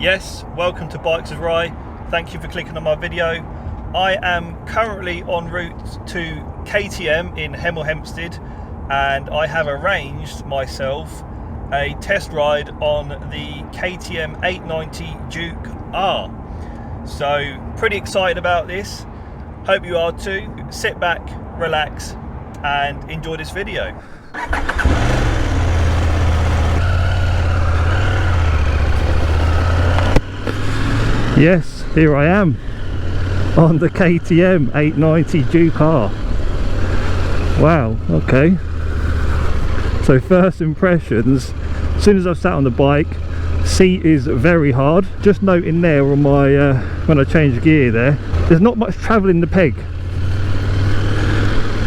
Yes, welcome to Bikes with Rye. Thank you for clicking on my video. I am currently en route to KTM in Hemel Hempstead, and I have arranged myself a test ride on the KTM 890 Duke R. So pretty excited about this. Hope you are too. Sit back, relax and enjoy this video. Yes, here I am on the KTM 890 Duke R. Wow, okay. So first impressions, as soon as I've sat on the bike, seat is very hard. Just noting there on my when I change gear there's not much travel in the peg.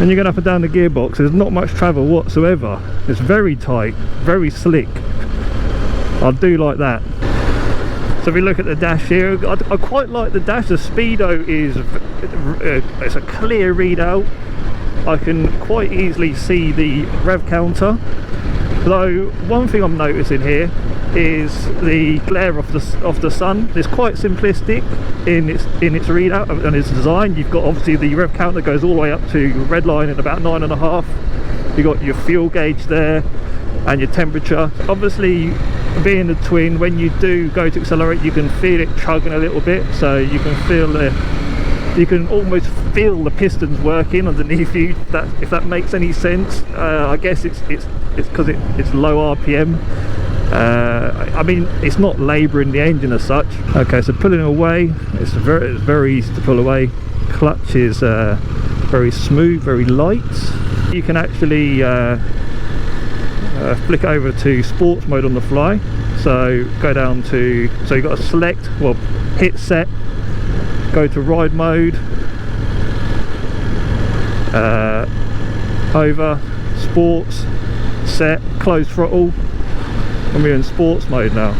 When you're going up and down the gearbox, there's not much travel whatsoever. It's very tight, very slick. I do like that. So if we look at the dash here, I quite like the dash. The speedo is it's a clear readout. I can quite easily see the rev counter. Though one thing I'm noticing here is the glare of the sun. It's quite simplistic in its readout and its design. You've got obviously the rev counter that goes all the way up to red line at about 9.5. You've got your fuel gauge there and your temperature. Obviously, being a twin, when you do go to accelerate, you can feel it chugging a little bit, so you can feel you can almost feel the pistons working underneath you, if that makes any sense. I guess it's because it's low RPM. I mean, it's not labouring the engine as such. Okay, so pulling away, it's very easy to pull away. Clutch is very smooth, very light. You can actually flick over to sports mode on the fly. So go down to, so you've got to select, well, hit set, go to ride mode, over, sports, set, close throttle, and we're in sports mode now.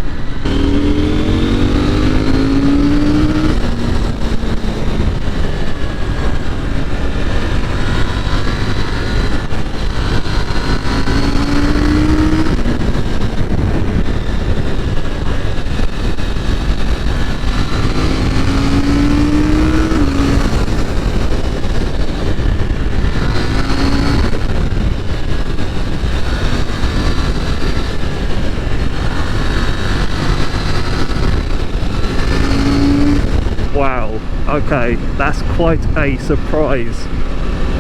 Wow, okay, that's quite a surprise.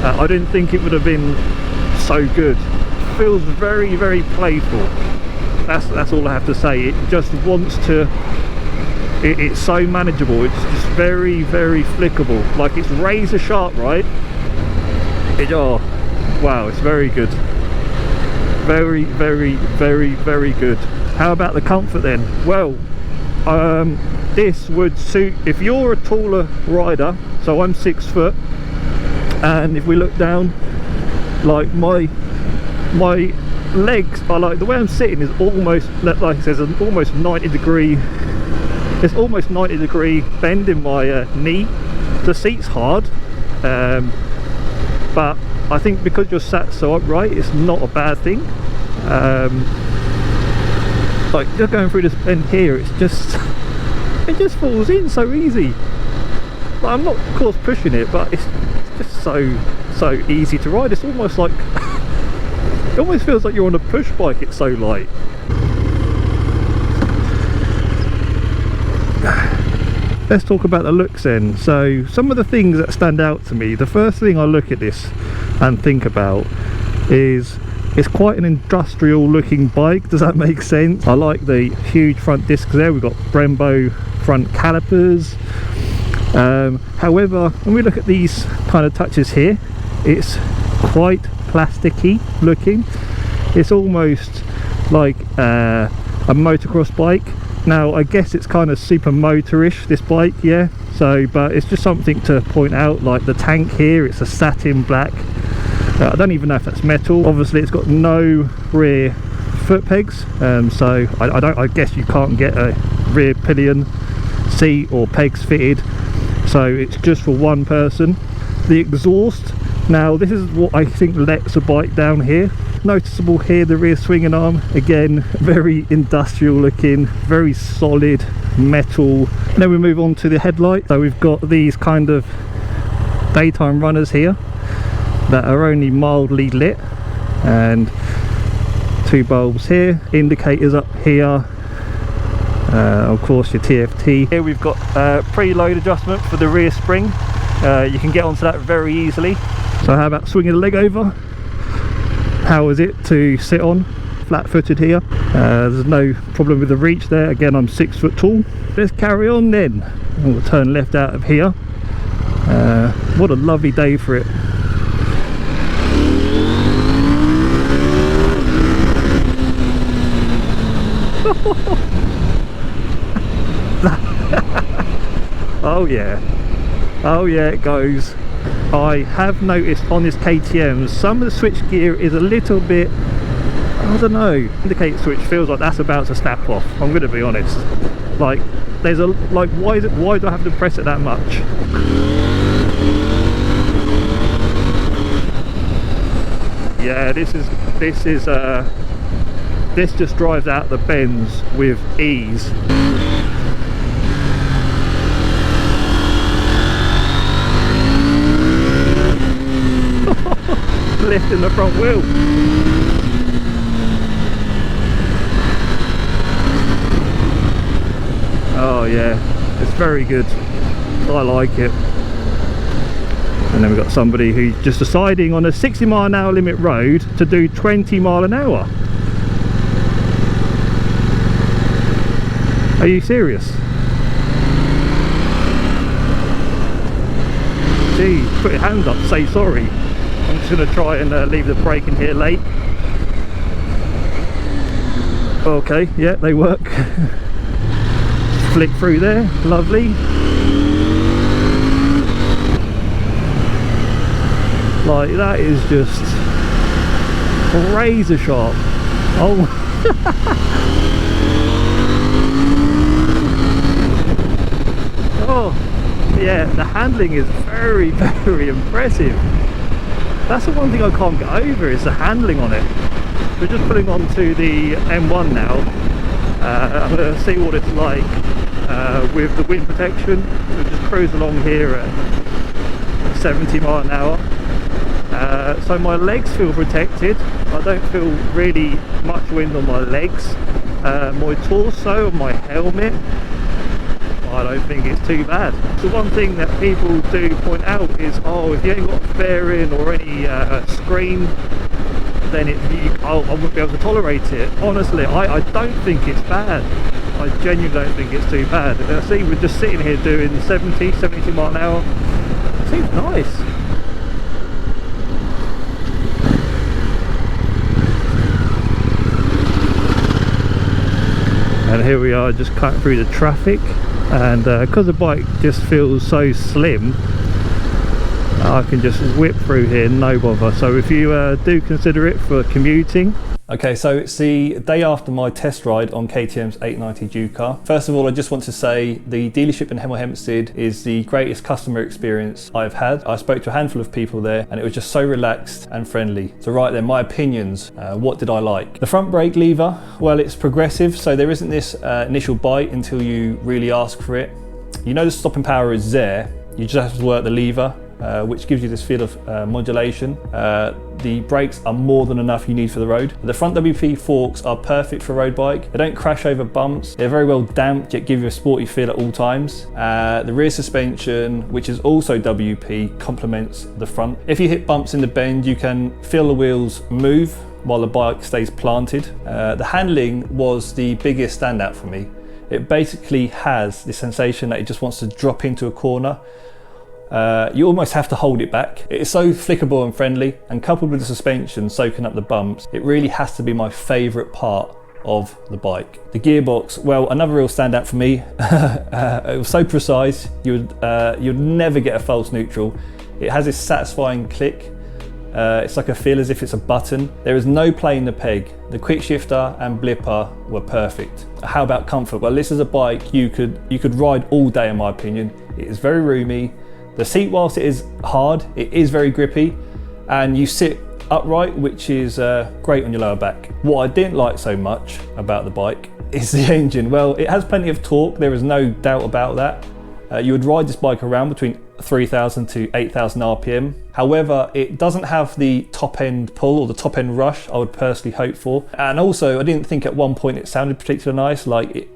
I didn't think it would have been so good. Feels very, very playful. That's all I have to say. It just wants to, it's so manageable. It's just very, very flickable. Like, it's razor sharp, right? Oh, wow, it's very good. Very, very, very, very good. How about the comfort then? Well, this would suit if you're a taller rider. So I'm 6 foot, and if we look down, like my legs are like, the way I'm sitting is almost, like it says, an almost 90 degree, it's almost 90 degree bend in my knee. The seat's hard, but I think because you're sat so upright, it's not a bad thing. Like, just going through this bend here, it just falls in so easy. Well, I'm not, of course, pushing it, but it's just so easy to ride. It's almost like it almost feels like you're on a push bike. It's so light. Let's talk about the looks then. So some of the things that stand out to me, the first thing I look at this and think about is it's quite an industrial looking bike. Does that make sense? I like the huge front discs there. We've got Brembo front calipers. However, when we look at these kind of touches here, it's quite plasticky looking. It's almost like a motocross bike. Now I guess it's kind of super motorish, this bike, yeah. So, but it's just something to point out. Like the tank here, it's a satin black. I don't even know if that's metal. Obviously it's got no rear foot pegs, so I guess you can't get a rear pillion seat or pegs fitted, so it's just for one person. The exhaust, now this is what I think lets a bike down here. noticeable here, the rear swinging arm, again, very industrial looking, very solid metal. And then we move on to the headlight. So we've got these kind of daytime runners here that are only mildly lit, and 2 bulbs here, indicators up here, of course your TFT. Here we've got preload adjustment for the rear spring. You can get onto that very easily. So how about swinging the leg over? How is it to sit on flat footed here? There's no problem with the reach there. Again, I'm 6 foot tall. Let's carry on then. We'll turn left out of here. What a lovely day for it. Oh yeah, oh yeah, it goes. I have noticed on this KTM some of the switch gear is a little bit, I don't know, indicator switch feels like that's about to snap off. I'm going to be honest. Like there's a why do I have to press it that much? Yeah, this just drives out the bends with ease. Lifting the front wheel. Oh yeah, it's very good. I like it. And then we've got somebody who's just deciding on a 60-mile-an-hour limit road to do 20 mile an hour. Are you serious? Gee, put your hand up, say sorry. I'm just going to try and leave the brake in here late. Okay, yeah, they work. Flick through there, lovely. Like that is just razor sharp. Oh. Oh, yeah, the handling is very, very impressive. That's the one thing I can't get over, is the handling on it. We're just putting onto the M1 now. I'm going to see what it's like with the wind protection. We'll just cruise along here at 70 mile an hour. So my legs feel protected. I don't feel really much wind on my legs. My torso and my helmet, I don't think it's too bad. The one thing that people do point out is, oh, if you ain't got fairing or any screen, then I wouldn't be able to tolerate it. Honestly, I don't think it's bad. I genuinely don't think it's too bad. I see we're just sitting here doing 70 mile an hour. It seems nice. And here we are, just cutting through the traffic. And because the bike just feels so slim, I can just whip through here, no bother. So if you do consider it for commuting. Okay, so it's the day after my test ride on KTM's 890 Duke car. First of all, I just want to say the dealership in Hemel Hempstead is the greatest customer experience I've had. I spoke to a handful of people there and it was just so relaxed and friendly. So right then, my opinions, what did I like? The front brake lever, well, it's progressive, so there isn't this initial bite until you really ask for it. You know the stopping power is there, you just have to work the lever, which gives you this feel of modulation. The brakes are more than enough you need for the road. The front WP forks are perfect for a road bike. They don't crash over bumps. They're very well damped, yet give you a sporty feel at all times. The rear suspension, which is also WP, complements the front. If you hit bumps in the bend, you can feel the wheels move while the bike stays planted. The handling was the biggest standout for me. It basically has the sensation that it just wants to drop into a corner. You almost have to hold it back. It is so flickable and friendly, and coupled with the suspension soaking up the bumps, it really has to be my favourite part of the bike. The gearbox, well, another real standout for me. It was so precise, you'd never get a false neutral. It has this satisfying click. It's like I feel as if it's a button. There is no play in the peg. The quick shifter and blipper were perfect. How about comfort? Well, this is a bike you could ride all day, in my opinion. It is very roomy. The seat, whilst it is hard, it is very grippy, and you sit upright, which is great on your lower back. What I didn't like so much about the bike is the engine. Well, it has plenty of torque, there is no doubt about that. You would ride this bike around between 3,000 to 8,000 RPM. However, it doesn't have the top end pull or the top end rush I would personally hope for. And also, I didn't think at one point it sounded particularly nice. Like it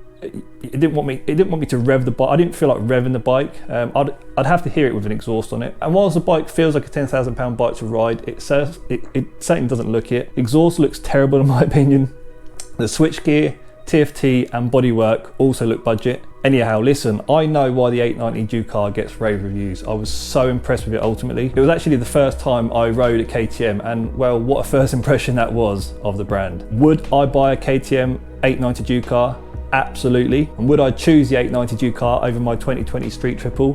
didn't want me to rev the bike. I didn't feel like revving the bike. I'd have to hear it with an exhaust on it. And whilst the bike feels like a 10,000 pound bike to ride, it certainly doesn't look it. Exhaust looks terrible in my opinion. The switchgear, TFT and bodywork also look budget. Anyhow, listen, I know why the 890 Ducar gets rave reviews. I was so impressed with it ultimately. It was actually the first time I rode a KTM, and well, what a first impression that was of the brand. Would I buy a KTM 890 Ducar? Absolutely. And would I choose the 890 Ducar over my 2020 Street Triple?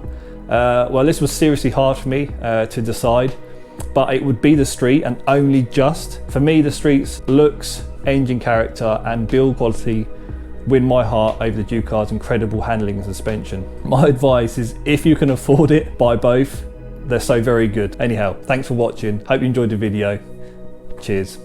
Well, this was seriously hard for me to decide, but it would be the Street and only just. For me, the Street's looks, engine character and build quality win my heart over the Ducar's incredible handling and suspension. My advice is, if you can afford it, buy both. They're so very good. Anyhow, thanks for watching. Hope you enjoyed the video. Cheers.